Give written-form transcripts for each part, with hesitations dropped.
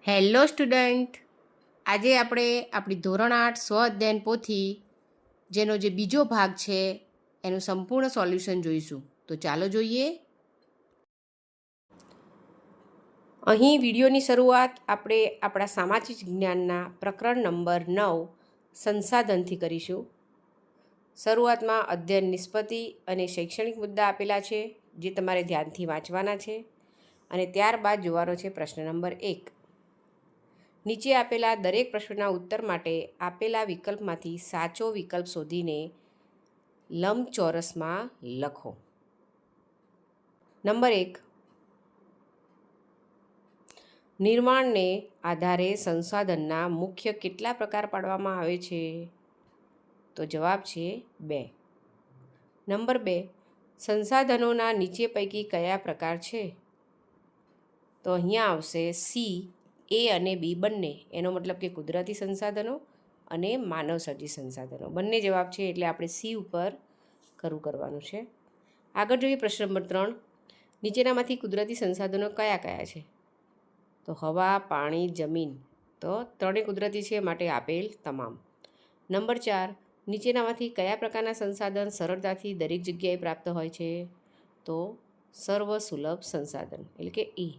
Hello student, આજે આપણે આપણી ધોરણ 8 સ્વ અધ્યયન પોથી જેનો જે બીજો ભાગ છે એનું સંપૂર્ણ સોલ્યુશન જોઈશું. તો ચાલો જોઈએ. અહીં વિડીયોની શરૂઆત આપણે આપણા સામાજિક વિજ્ઞાનના પ્રકરણ નંબર 9 સંસાધનથી કરીશું. શરૂઆતમાં અધ્યયન નિષ્પત્તિ અને શૈક્ષણિક મુદ્દા આપેલા છે જે તમારે ધ્યાનથી વાંચવાના છે અને ત્યારબાદ જોવાનો છે પ્રશ્ન નંબર 1. નીચે આપેલા દરેક પ્રશ્નના ઉત્તર માટે આપેલા વિકલ્પમાંથી સાચો વિકલ્પ શોધીને લંબચોરસમાં લખો. નંબર 1. નિર્માણને આધારે સંસાધનના મુખ્ય કેટલા પ્રકાર પાડવામાં આવે છે? તો જવાબ છે 2. નંબર 2. સંસાધનોના નીચે પૈકી કયા પ્રકાર છે? તો અહીંયા આવશે સી, એ અને બી બંને. એનો મતલબ કે કુદરતી સંસાધનો અને માનવસર્જિત સંસાધનો બંને જવાબ છે, એટલે આપણે સી ઉપર ખરું કરવાનું છે. આગળ જોઈએ પ્રશ્ન નંબર 3. નીચેનામાંથી કુદરતી સંસાધનો કયા કયા છે? તો હવા, પાણી, જમીન. તો ત્રણેય કુદરતી છે, માટે આપેલ તમામ. નંબર 4. નીચેનામાંથી કયા પ્રકારના સંસાધન સરળતાથી દરેક જગ્યાએ પ્રાપ્ત હોય છે? તો સર્વસુલભ સંસાધન એટલે કે ઈ.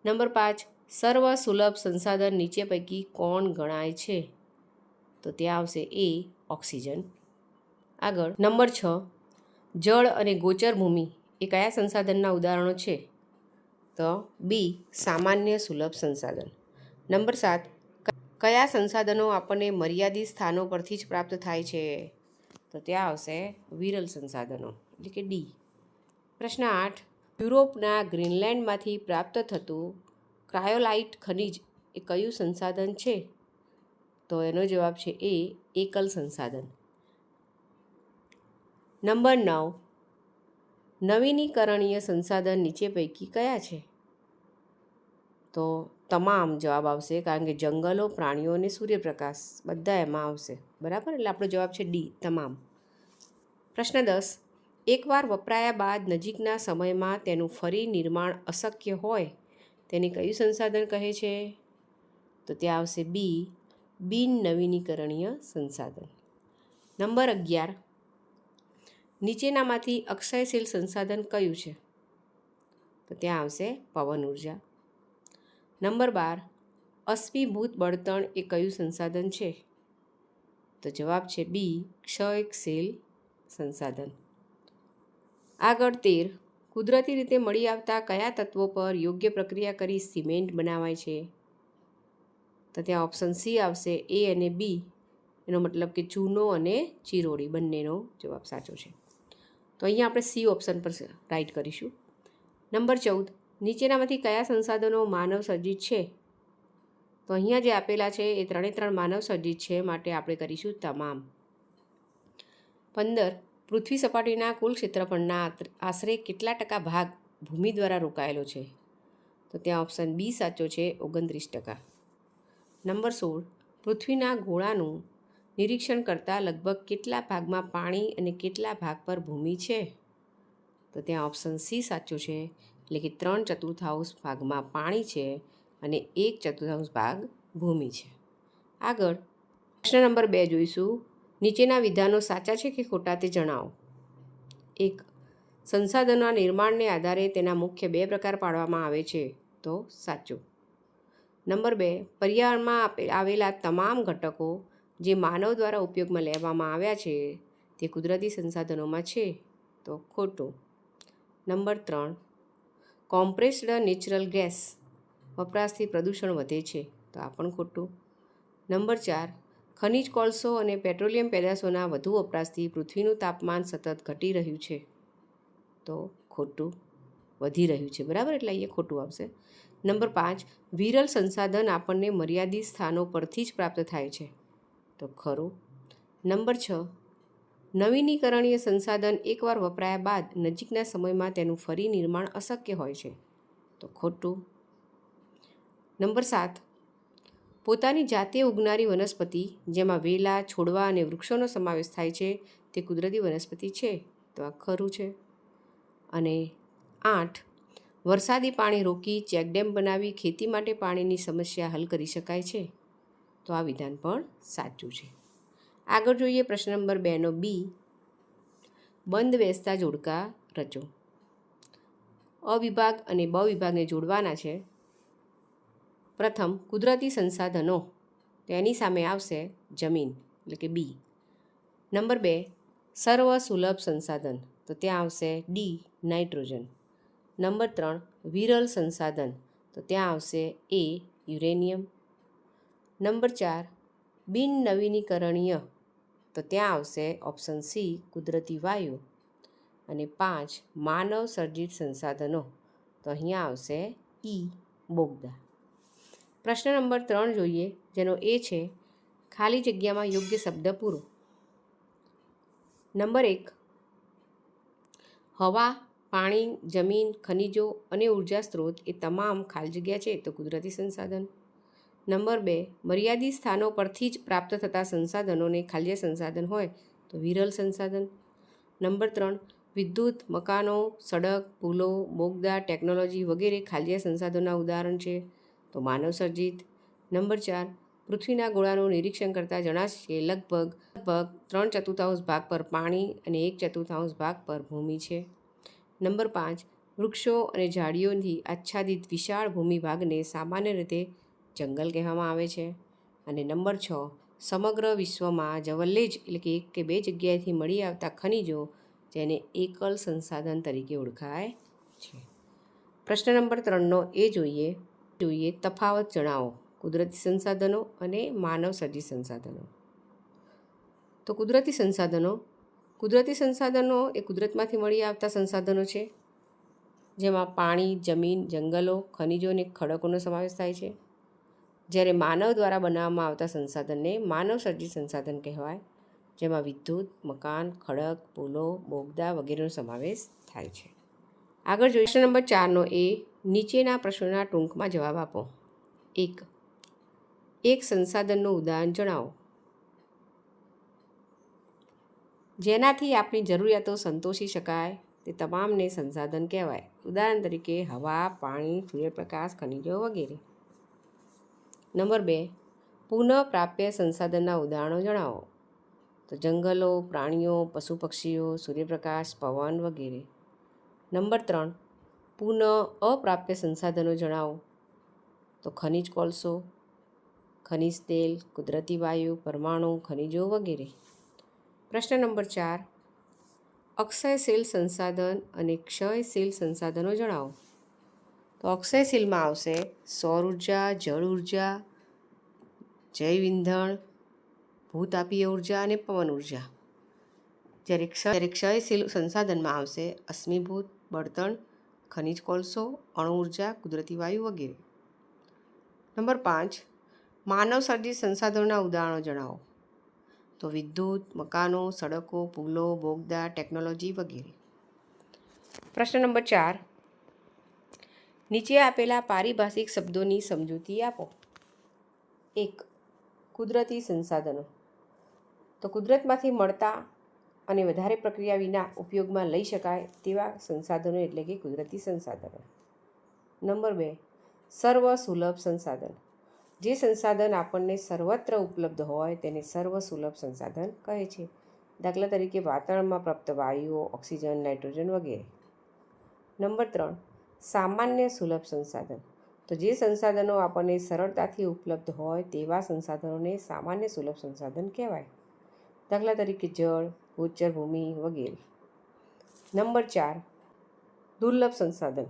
નંબર 5. સર્વસુલભ સંસાધન નીચે પૈકી કોણ ગણાય છે? તો ત્યાં આવશે એ ઓક્સિજન. આગળ નંબર 6. જળ અને ગોચર ભૂમિ એ કયા સંસાધનના ઉદાહરણો છે? તો બી સામાન્ય સુલભ સંસાધન. નંબર 7. કયા સંસાધનો આપણને મર્યાદિત સ્થાનો પરથી જ પ્રાપ્ત થાય છે? તો ત્યાં આવશે વિરલ સંસાધનો એટલે કે ડી. પ્રશ્ન 8. યુરોપના ગ્રીનલેન્ડમાંથી પ્રાપ્ત થતું ક્રાયોલાઇટ ખનિજ એ કયું સંસાધન છે? તો એનો જવાબ છે એ એકલ સંસાધન. નંબર 9. નવીનીકરણીય સંસાધન નીચે પૈકી કયા છે? તો તમામ જવાબ આવશે, કારણ કે જંગલો, પ્રાણીઓ અને સૂર્યપ્રકાશ બધા એમાં આવશે. બરાબર, એટલે આપણો જવાબ છે ડી તમામ. પ્રશ્ન 10. એકવાર વપરાયા બાદ નજીકના સમયમાં તેનું ફરી નિર્માણ અશક્ય હોય તેને કયું સંસાધન કહે છે? તો ત્યાં આવશે બી બિન નવીનીકરણીય સંસાધન. નંબર 11. નીચેનામાંથી અક્ષયશીલ સંસાધન કયું છે? તો ત્યાં આવશે પવન ઉર્જા. નંબર 12. અશ્મિભૂત બળતણ એ કયું સંસાધન છે? તો જવાબ છે બી ક્ષયશીલ સંસાધન. આગળ 13. કુદરતી રીતે મળી આવતા કયા તત્વો પર યોગ્ય પ્રક્રિયા કરી સિમેન્ટ બનાવાય છે? તો ત્યાં ઓપ્શન સી આવશે, એ અને બી. એનો મતલબ કે ચૂનો અને ચીરોડી બંનેનો જવાબ સાચો છે. તો અહીંયા આપણે સી ઓપ્શન પર રાઈટ કરીશું. નંબર 14. નીચેનામાંથી કયા સંસાધનો માનવ સર્જિત છે? તો અહીંયા જે આપેલા છે એ 3 માનવ સર્જિત છે, માટે આપણે કરીશું તમામ. 15. પૃથ્વી સપાટીના કુલ ક્ષેત્રફળના આશરે કેટલા ટકા ભાગ ભૂમિ દ્વારા રોકાયેલો છે? તો ત્યાં ઓપ્શન બી સાચો છે, 29%. નંબર 16. પૃથ્વીના ગોળાનું નિરીક્ષણ કરતાં લગભગ કેટલા ભાગમાં પાણી અને કેટલા ભાગ પર ભૂમિ છે? તો ત્યાં ઓપ્શન સી સાચો છે, એટલે કે 3/4 ભાગમાં પાણી છે અને 1/4 ભાગ ભૂમિ છે. આગળ પ્રશ્ન નંબર 2 જોઈશું. નીચેના વિધાનો સાચા છે કે ખોટા તે જણાવો. 1. સંસાધનોના નિર્માણને આધારે તેના મુખ્ય 2 પ્રકાર પાડવામાં આવે છે. તો સાચું. નંબર 2. પર્યાવરણમાં આવેલા તમામ ઘટકો જે માનવ દ્વારા ઉપયોગમાં લેવામાં આવ્યા છે તે કુદરતી સંસાધનોમાં છે. તો ખોટું. નંબર 3. કોમ્પ્રેસ્ડ નેચરલ ગેસ વપરાશથી પ્રદૂષણ વધે છે. તો આ પણ ખોટું. નંબર 4. ખનિજ કોલસો અને પેટ્રોલિયમ પેદાશોના વધુ વપરાશથી પૃથ્વીનું તાપમાન સતત ઘટી રહ્યું છે. તો ખોટું, વધી રહ્યું છે. બરાબર, એટલે અહીંયા ખોટું આવશે. નંબર 5. વિરલ સંસાધન આપણને મર્યાદિત સ્થાનો પરથી જ પ્રાપ્ત થાય છે. તો ખરું. નંબર 6. નવીનીકરણીય સંસાધન એકવાર વપરાયા બાદ નજીકના સમયમાં તેનું ફરી નિર્માણ અશક્ય હોય છે. તો ખોટું. નંબર 7. પોતાની જાતે ઉગનારી વનસ્પતિ જેમાં વેલા, છોડવા અને વૃક્ષોનો સમાવેશ થાય છે તે કુદરતી વનસ્પતિ છે. તો આ ખરું છે. અને 8. વરસાદી પાણી રોકી ચેકડેમ બનાવી ખેતી માટે પાણીની સમસ્યા હલ કરી શકાય છે? તો આ વિધાન પણ સાચું છે. આગળ જોઈએ પ્રશ્ન નંબર 2નો બી. બંધ બેસતા જોડકા રચો. અ વિભાગ અને બ વિભાગને જોડવાના છે. પ્રથમ કુદરતી સંસાધનો, તેની સામે આવશે જમીન એટલે કે બી. નંબર 2 સર્વ સુલભ સંસાધન, તો ત્યાં આવશે ડી નાઇટ્રોજન. નંબર 3 વિરલ સંસાધન, તો ત્યાં આવશે એ યુરેનિયમ. નંબર 4 બિન નવીનીકરણીય, તો ત્યાં આવશે ઓપ્શન સી કુદરતી વાયુ. અને 5 માનવ સર્જિત સંસાધનો, તો અહીંયા આવશે ઈ બોગદા. પ્રશ્ન નંબર 3 જોઈએ, જેનો એ છે ખાલી જગ્યામાં યોગ્ય શબ્દ પૂરો. નંબર 1 હવા, પાણી, જમીન, ખનિજો અને ઉર્જા સ્ત્રોત એ તમામ ખાલી જગ્યા છે તો કુદરતી સંસાધન. નંબર 2 મર્યાદિત સ્થાનો પરથી જ પ્રાપ્ત થતા સંસાધનોને ખાલ્ય સંસાધન હોય તો વિરલ સંસાધન. નંબર 3 વિદ્યુત, મકાનો, સડક, પુલો, બોગદા, ટેકનોલોજી વગેરે ખાલ્ય સંસાધનોના ઉદાહરણ છે તો માનવ સર્જિત. નંબર 4 પૃથ્વીના ગોળાનું નિરીક્ષણ કરતાં જણાશે કે લગભગ 3/4 ભાગ પર પાણી અને 1/4 ભાગ પર ભૂમિ છે. નંબર 5 વૃક્ષો અને ઝાડીઓથી આચ્છાદિત વિશાળ ભૂમિભાગને સામાન્ય રીતે જંગલ કહેવામાં આવે છે. અને નંબર 6 સમગ્ર વિશ્વમાં જવલ્લે જ એટલે કે 1 કે 2 જગ્યાએથી મળી આવતા ખનિજો જેને એકલ સંસાધન તરીકે ઓળખાય છે. પ્રશ્ન નંબર 3નો એ જોઈએ તફાવત જણાવો કુદરતી સંસાધનો અને માનવ સર્જિત સંસાધનો. તો કુદરતી સંસાધનો એ કુદરતમાંથી મળી આવતા સંસાધનો છે, જેમાં પાણી, જમીન, જંગલો, ખનિજો અને ખડકોનો સમાવેશ થાય છે. જ્યારે માનવ દ્વારા બનાવવામાં આવતા સંસાધનને માનવ સર્જિત સંસાધન કહેવાય, જેમાં વિદ્યુત, મકાન, ખડક, પુલો, બોગદા વગેરેનો સમાવેશ થાય છે. આગળ જોઈએ પ્રશ્ન નંબર 4નો એ નીચેના પ્રશ્નોના ટૂંકમાં જવાબ આપો. 1 એક સંસાધનનું ઉદાહરણ જણાવો જેનાથી આપણી જરૂરિયાતો સંતોષી શકાય તે તમામને સંસાધન કહેવાય. ઉદાહરણ તરીકે હવા, પાણી, સૂર્યપ્રકાશ, ખનિજો વગેરે. નંબર 2 પુનઃપ્રાપ્ય સંસાધનના ઉદાહરણો જણાવો તો જંગલો, પ્રાણીઓ, પશુ પક્ષીઓ, સૂર્યપ્રકાશ, પવન વગેરે. નંબર 3 પુનઃ અપ્રાપ્ય સંસાધનો જણાવો તો ખનિજ કોલસો, ખનિજ તેલ, કુદરતી વાયુ, પરમાણુ, ખનિજો વગેરે. પ્રશ્ન નંબર 4 અક્ષયશીલ સંસાધન અને ક્ષયશીલ સંસાધનો જણાવો તો અક્ષયશીલમાં આવશે સૌર ઉર્જા, જળ ઉર્જા, જૈવ ઇંધણ, ભૂતાપીય ઉર્જા અને પવન ઉર્જા. જ્યારે ક્ષયશીલ સંસાધનમાં આવશે અશ્મિભૂત, બળતણ, ખનિજ કોલસો, અણુ ઉર્જા, કુદરતી વાયુ વગેરે. નંબર 5 માનવ સર્જિત સંસાધનોના ઉદાહરણો જણાવો તો વિદ્યુત, મકાનો, સડકો, પુલો, બોગદા, ટેકનોલોજી વગેરે. પ્રશ્ન નંબર 4 નીચે આપેલા પારિભાષિક શબ્દોની સમજૂતી આપો. 1 કુદરતી સંસાધનો, તો કુદરતમાંથી મળતા અને વધારે પ્રક્રિયા વિના ઉપયોગમાં લઈ શકાય તેવા સંસાધનો એટલે કે કુદરતી સંસાધનો. નંબર 2 સર્વ સુલભ સંસાધન, જે સંસાધન આપણને સર્વત્ર ઉપલબ્ધ હોય તેને સર્વ સુલભ સંસાધન કહે છે. દાખલા તરીકે વાતાવરણમાં પ્રાપ્ત વાયુઓ, ઓક્સિજન, નાઇટ્રોજન વગેરે. નંબર 3 સામાન્ય સુલભ સંસાધન, તો જે સંસાધનો આપણને સરળતાથી ઉપલબ્ધ હોય તેવા સંસાધનોને સામાન્ય સુલભ સંસાધન કહેવાય. દાખલા તરીકે જળ, ભૂચર ભૂમિ વગેરે. નંબર 4 દુર્લભ સંસાધન,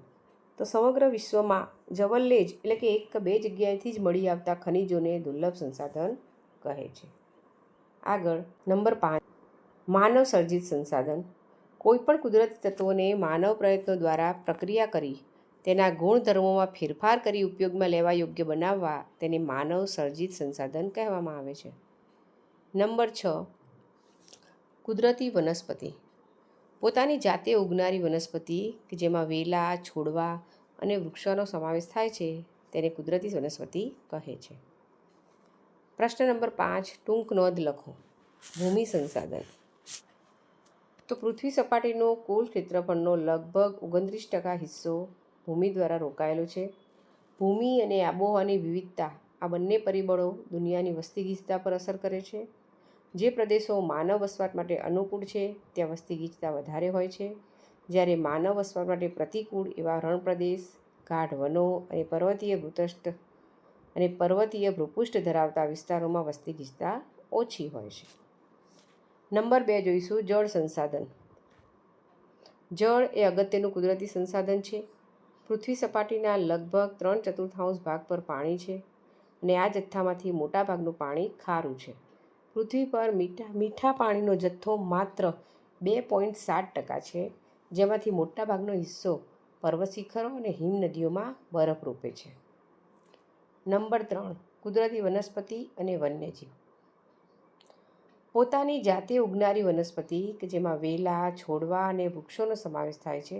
તો સમગ્ર વિશ્વમાં જવલ્લે જ એટલે કે 1 કે 2 જગ્યાએથી જ મળી આવતા ખનિજોને દુર્લભ સંસાધન કહે છે. આગળ નંબર 5 માનવ સર્જિત સંસાધન, કોઈપણ કુદરતી તત્વોને માનવ પ્રયત્નો દ્વારા પ્રક્રિયા કરી તેના ગુણધર્મોમાં ફેરફાર કરી ઉપયોગમાં લેવા યોગ્ય બનાવવા તેને માનવ સર્જિત સંસાધન કહેવામાં આવે છે. નંબર 6 કુદરતી વનસ્પતિ, પોતાની જાતે ઉગનારી વનસ્પતિ કે જેમાં વેલા, છોડવા અને વૃક્ષોનો સમાવેશ થાય છે તેને કુદરતી વનસ્પતિ કહે છે. પ્રશ્ન નંબર 5 ટૂંક નોંધ લખો. ભૂમિ સંસાધન, તો પૃથ્વી સપાટીનો કુલ ક્ષેત્રફળનો લગભગ 29% હિસ્સો ભૂમિ દ્વારા રોકાયેલો છે. ભૂમિ અને આબોહવાની વિવિધતા આ બંને પરિબળો દુનિયાની વસ્તી ગીચતા પર અસર કરે છે. જે પ્રદેશો માનવ વસવાટ માટે અનુકૂળ છે ત્યાં વસ્તી ગીચતા વધારે હોય છે, જ્યારે માનવ વસવાટ માટે પ્રતિકૂળ એવા રણ પ્રદેશ, ગાઢ વનો અને પર્વતીય ભૂપૃષ્ઠ ધરાવતા વિસ્તારોમાં વસ્તી ગીચતા ઓછી હોય છે. નંબર 2 જોઈશું જળ સંસાધન. જળ એ અગત્યનું કુદરતી સંસાધન છે. પૃથ્વી સપાટીના લગભગ 3/4 ભાગ પર પાણી છે અને આ જથ્થામાંથી મોટાભાગનું પાણી ખારું છે. પૃથ્વી પર મીઠા પાણીનો જથ્થો માત્ર 2.7% છે, જેમાંથી મોટાભાગનો હિસ્સો પર્વત શિખરો અને હિમનદીઓમાં બરફરૂપે છે. નંબર 3 કુદરતી વનસ્પતિ અને વન્યજીવ. પોતાની જાતે ઉગનારી વનસ્પતિ કે જેમાં વેલા, છોડવા અને વૃક્ષોનો સમાવેશ થાય છે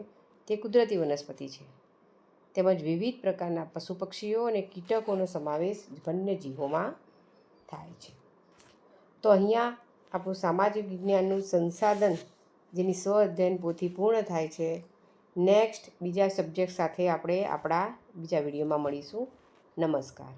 તે કુદરતી વનસ્પતિ છે. તેમજ વિવિધ પ્રકારના પશુ પક્ષીઓ અને કીટકોનો સમાવેશ વન્યજીવોમાં થાય છે. તો અહીંયા આપણું સામાજિક વિજ્ઞાનનું સંસાધન જેની સ્વ અધ્યયન પોથી પૂર્ણ થાય છે. નેક્સ્ટ બીજા સબ્જેક્ટ સાથે આપણે આપણા બીજા વિડીયોમાં મળીશું. નમસ્કાર.